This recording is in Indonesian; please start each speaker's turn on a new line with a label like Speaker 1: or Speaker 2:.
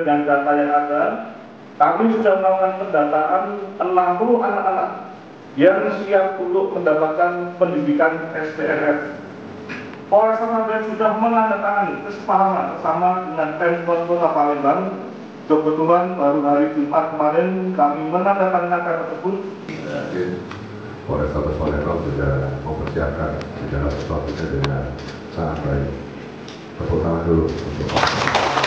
Speaker 1: dengan data yang ada, kami sudah melakukan pendataan 60 anak-anak yang siap untuk mendapatkan pendidikan STNF. Polres Surabaya sudah menandatangani kesepahaman bersama dengan Pemkot Kota Palembang. Kebetulan baru hari Jumat kemarin kami menandatangani akta tersebut.
Speaker 2: Polres Palembang sudah mempersiapkan segala sesuatunya dengan sangat baik. Tepuk tangan dulu untuk